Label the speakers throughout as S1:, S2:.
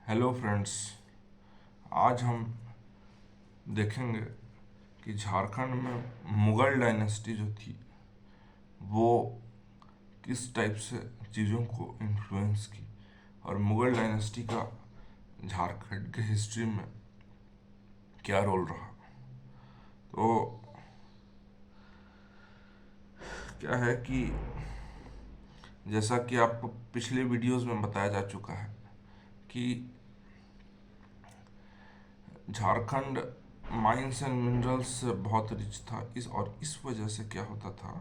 S1: Hello friends. आज हम देखेंगे कि झारखंड में मुगल डायनेस्टी जो थी वो किस टाइप से चीज़ों को इन्फ्लुएंस की और मुगल डायनेस्टी का झारखंड के हिस्ट्री में क्या रोल रहा। तो क्या है कि जैसा कि आपको पिछले वीडियोस में बताया जा चुका है कि झारखंड माइंस एंड मिनरल्स से बहुत रिच था। इस वजह से क्या होता था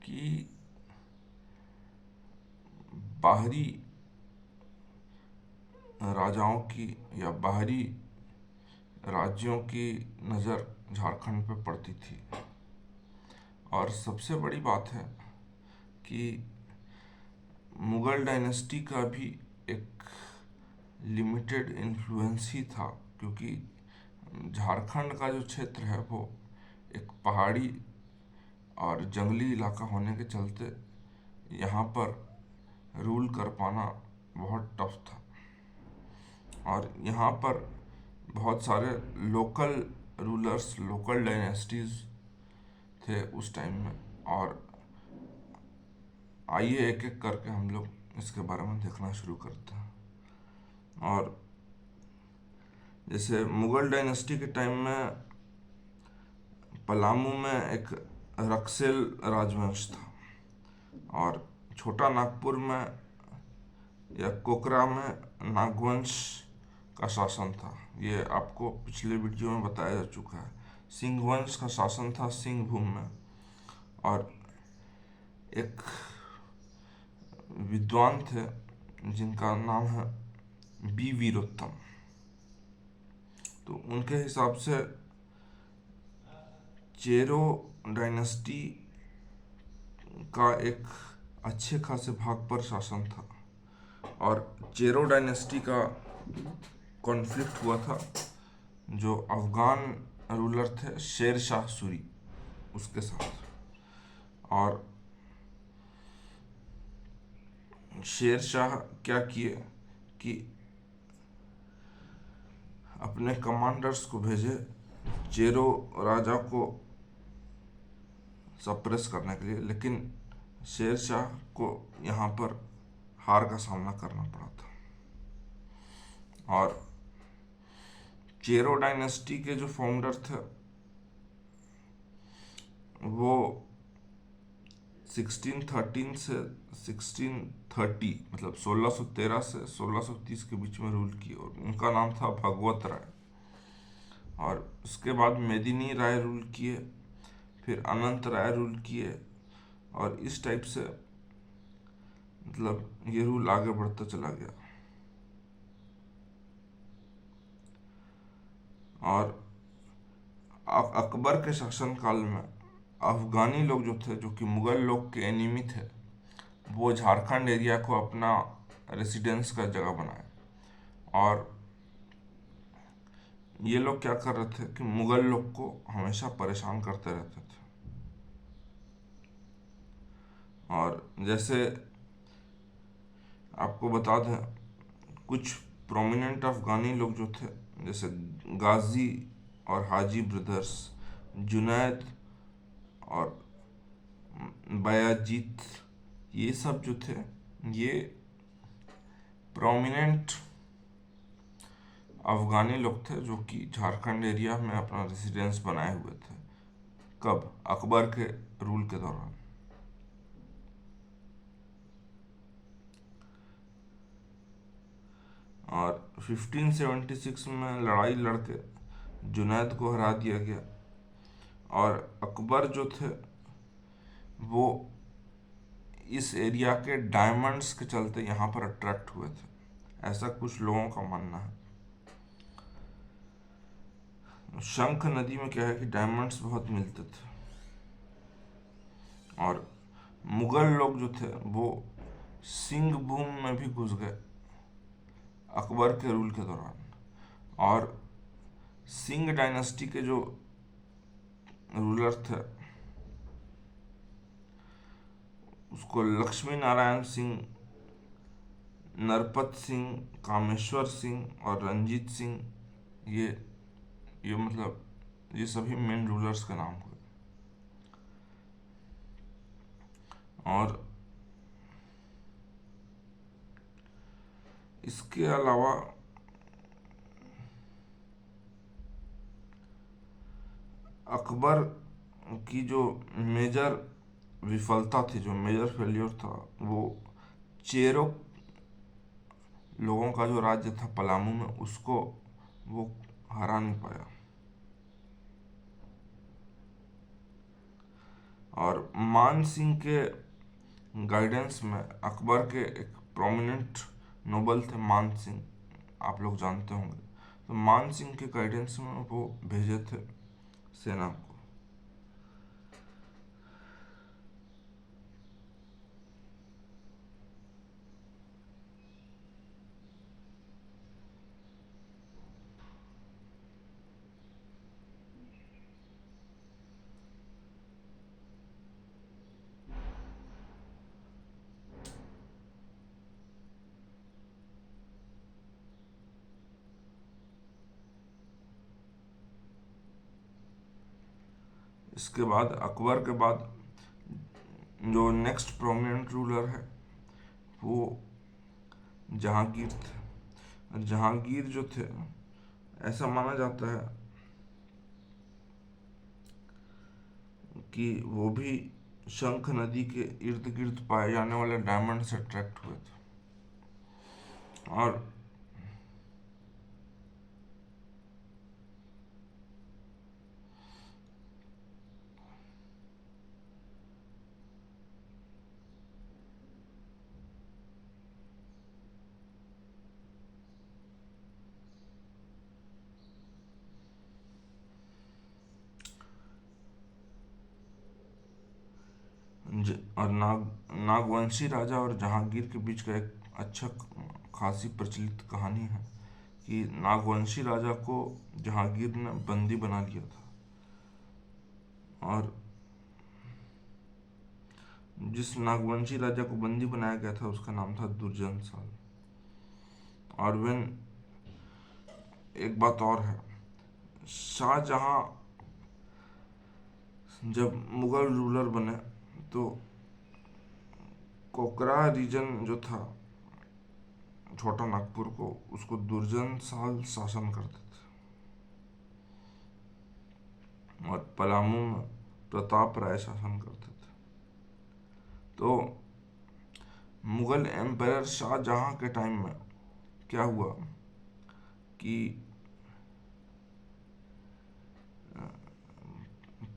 S1: कि बाहरी राजाओं की या बाहरी राज्यों की नज़र झारखंड पे पड़ती थी। और सबसे बड़ी बात है कि मुगल डायनेस्टी का भी एक लिमिटेड इन्फ्लुएंस ही था, क्योंकि झारखंड का जो क्षेत्र है वो एक पहाड़ी और जंगली इलाका होने के चलते यहाँ पर रूल कर पाना बहुत टफ था। और यहाँ पर बहुत सारे लोकल रूलर्स, लोकल डायनेस्टीज थे उस टाइम में। और आइए एक एक करके हम लोग इसके बारे में देखना शुरू करते हैं। और जैसे मुगल डायनेस्टी के टाइम में पलामू में एक रक्सेल राजवंश था, और छोटा नागपुर में या कोकरा में नागवंश का शासन था। ये आपको पिछले वीडियो में बताया जा चुका है। सिंह वंश का शासन था सिंह भूम में। और एक विद्वान थे जिनका नाम है बी वीरोत्तम। तो उनके हिसाब से चेरो डायनेस्टी का एक अच्छे खासे भाग पर शासन था। और चेरो डायनेस्टी का कॉन्फ्लिक्ट हुआ था जो अफगान रूलर थे शेर शाह सूरी, उसके साथ। और शेर शाह क्या किए कि अपने कमांडर्स को भेजे चेरो राजा को सप्रेस करने के लिए, लेकिन शेर शाह को यहाँ पर हार का सामना करना पड़ा था। और चेरो डायनेस्टी के जो फाउंडर थे वो 1613 से 1630, मतलब 1613 से 1630 के बीच में रूल किए। और उनका नाम था भगवत राय। और उसके बाद मेदिनी राय रूल किए, फिर अनंत राय रूल किए। और इस टाइप से मतलब ये रूल आगे बढ़ता चला गया। और अकबर के शासनकाल में अफगानी लोग जो थे, जो कि मुगल लोग के एनिमी थे, वो झारखंड एरिया को अपना रेसिडेंस का जगह बनाए। और ये लोग क्या कर रहे थे कि मुगल लोग को हमेशा परेशान करते रहते थे। और जैसे आपको बता दें, कुछ प्रोमिनेंट अफगानी लोग जो थे, जैसे गाजी और हाजी ब्रदर्स, जुनैद और बयाजीत, ये सब जो थे ये प्रोमिनेंट अफगानी लोग थे जो कि झारखंड एरिया में अपना रेसिडेंस बनाए हुए थे। कब? अकबर के रूल के दौरान। और 1576 में लड़ाई लड़के जुनैद को हरा दिया गया। और अकबर जो थे वो इस एरिया के डायमंड्स के चलते यहाँ पर अट्रैक्ट हुए थे, ऐसा कुछ लोगों का मानना है। शंख नदी में क्या है कि डायमंड्स बहुत मिलते थे। और मुगल लोग जो थे वो सिंह भूम में भी घुस गए अकबर के रूल के दौरान। और सिंह डायनेस्टी के जो रूलर थे उसको लक्ष्मी नारायण सिंह नरपत सिंह, कामेश्वर सिंह और रंजीत सिंह, ये मतलब ये सभी मेन रूलर्स के नाम हुए। और इसके अलावा अकबर की जो मेजर विफलता थी, जो मेजर फेल्योर था, वो चेरों लोगों का जो राज्य था पलामू में, उसको वो हरा नहीं पाया। और मान सिंह के गाइडेंस में अकबर के एक प्रोमिनेंट नोबल थे मान सिंह, आप लोग जानते होंगे। तो मान सिंह के गाइडेंस में वो भेजे थे सेना को। इसके बाद अकबर के बाद जो नेक्स्ट प्रोमिनेंट रूलर है वो जहांगीर थे। जहांगीर जो थे, ऐसा माना जाता है कि वो भी शंख नदी के इर्द गिर्द पाए जाने वाले डायमंड से अट्रैक्ट हुए थे। और नागवंशी राजा और जहांगीर के बीच का एक अच्छा खासी प्रचलित कहानी है कि नागवंशी राजा को जहांगीर ने बंदी बना लिया था। और जिस नागवंशी राजा को बंदी बनाया गया था उसका नाम था दुर्जन साल। और वेन एक बात और है, शाहजहां जब मुगल रूलर बने तो कोकरा रीजन जो था छोटा नागपुर को, उसको दुर्जन साल शासन करते थे और पलामू में प्रताप राय शासन करते थे। तो मुगल एम्पायर शाहजहां के टाइम में क्या हुआ कि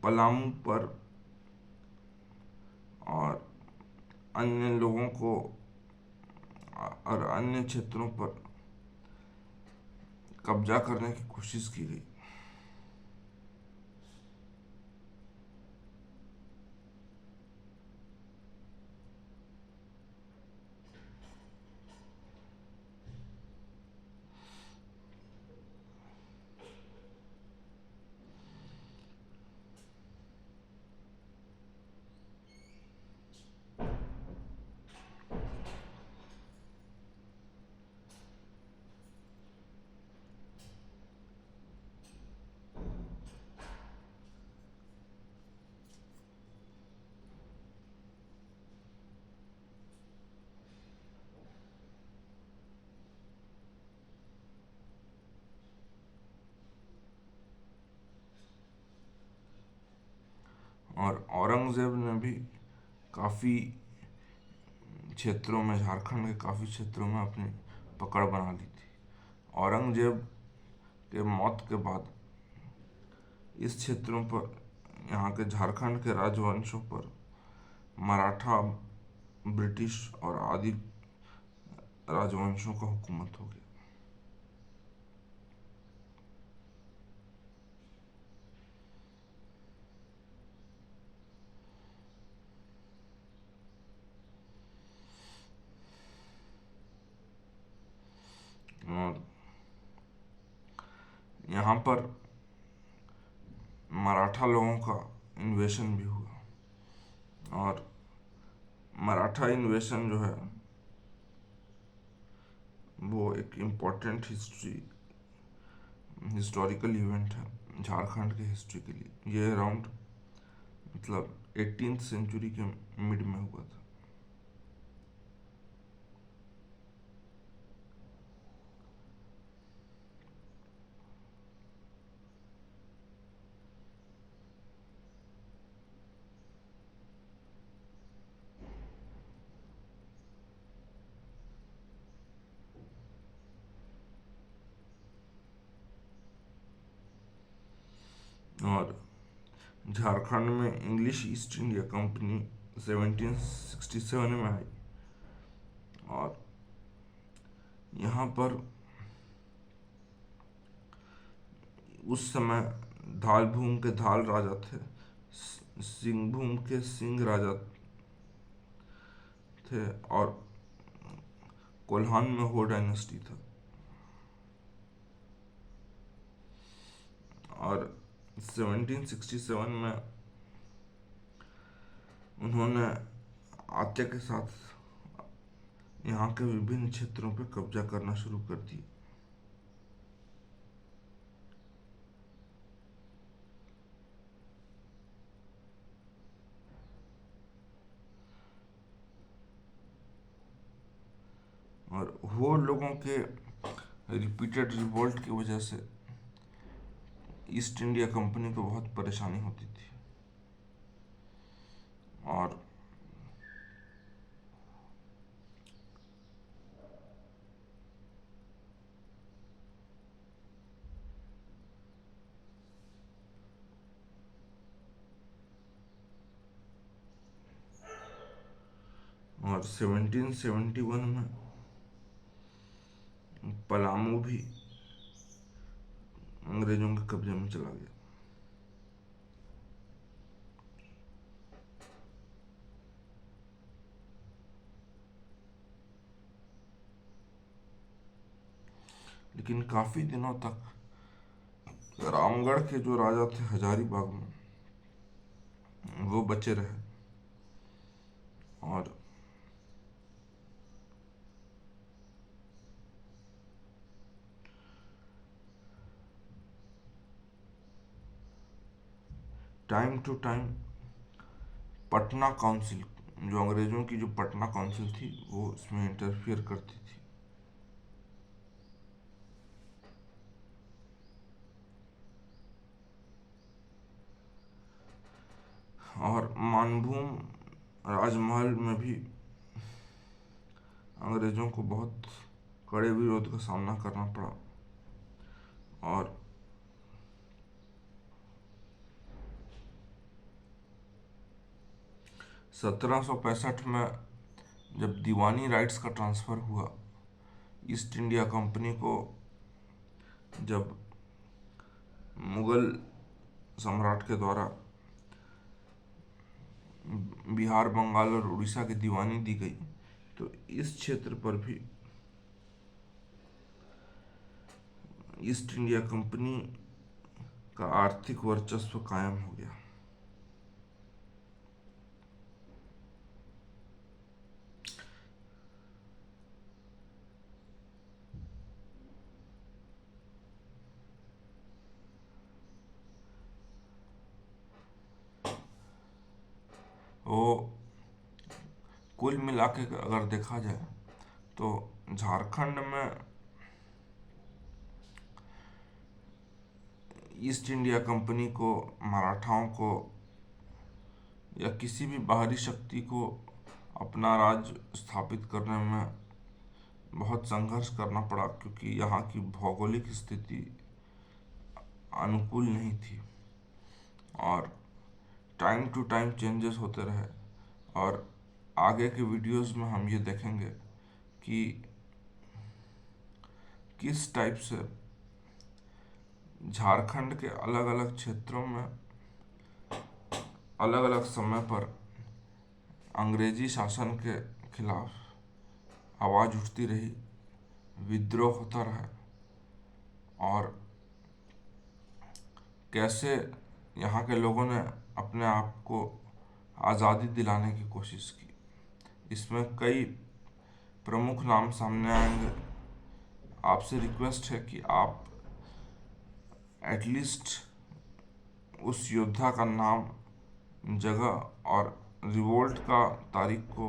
S1: पलामू पर और अन्य लोगों को और अन्य क्षेत्रों पर कब्जा करने की कोशिश की गई। और औरंगजेब ने भी काफ़ी क्षेत्रों में, झारखंड के काफ़ी क्षेत्रों में अपनी पकड़ बना ली थी। औरंगजेब के मौत के बाद इस क्षेत्रों पर, यहाँ के झारखंड के राजवंशों पर मराठा, ब्रिटिश और आदि राजवंशों का हुकूमत हो गया। और यहाँ पर मराठा लोगों का इन्वेशन भी हुआ। और मराठा इन्वेशन जो है एक इम्पोर्टेंट हिस्टोरिकल इवेंट है झारखंड के हिस्ट्री के लिए। ये अराउंड मतलब 18th सेंचुरी के मिड में हुआ था। और झारखंड में इंग्लिश ईस्ट इंडिया कंपनी 1767 में आई। और यहाँ पर उस समय धालभूम के धाल राजा थे, सिंहभूम के सिंह राजा थे, और कोल्हान में हो डायनेस्टी था। और 1767 में उन्होंने आत्या के साथ यहाँ के विभिन्न क्षेत्रों पर कब्जा करना शुरू कर दिया। और वो लोगों के रिपीटेड रिवोल्ट की वजह से ईस्ट इंडिया कंपनी को बहुत परेशानी होती थी। और 1771 में पलामू भी अंग्रेजों के कब्जे में चला गया। लेकिन काफी दिनों तक रामगढ़ के जो राजा थे हजारीबाग में, वो बचे रहे। और time to time Patna council, जो अंग्रेजों की जो पटना काउंसिल थी, वो इसमें इंटरफियर करती थी। और मानभूम राजमहल में भी अंग्रेजों को बहुत कड़े विरोध का सामना करना पड़ा। और 1765 में जब दीवानी राइट्स का ट्रांसफ़र हुआ ईस्ट इंडिया कंपनी को, जब मुगल सम्राट के द्वारा बिहार, बंगाल और उड़ीसा की दीवानी दी गई, तो इस क्षेत्र पर भी ईस्ट इंडिया कंपनी का आर्थिक वर्चस्व कायम हो गया। वो कुल मिला के अगर देखा जाए तो झारखंड में ईस्ट इंडिया कंपनी को, मराठाओं को या किसी भी बाहरी शक्ति को अपना राज स्थापित करने में बहुत संघर्ष करना पड़ा, क्योंकि यहाँ की भौगोलिक स्थिति अनुकूल नहीं थी। और टाइम टू टाइम चेंजेस होते रहे। और आगे के वीडियोस में हम ये देखेंगे कि किस टाइप से झारखंड के अलग अलग क्षेत्रों में अलग अलग समय पर अंग्रेजी शासन के खिलाफ आवाज़ उठती रही, विद्रोह होता रहा, और कैसे यहाँ के लोगों ने अपने आप को आज़ादी दिलाने की कोशिश की। इसमें कई प्रमुख नाम सामने आएंगे, आपसे रिक्वेस्ट है कि आप एटलीस्ट उस योद्धा का नाम, जगह और रिवोल्ट का तारीख को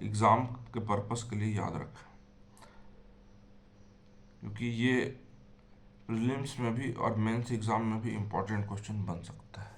S1: एग्ज़ाम के पर्पस के लिए याद रखें, क्योंकि ये प्रीलिम्स में भी और मेंस एग्ज़ाम में भी इम्पोर्टेंट क्वेश्चन बन सकता है।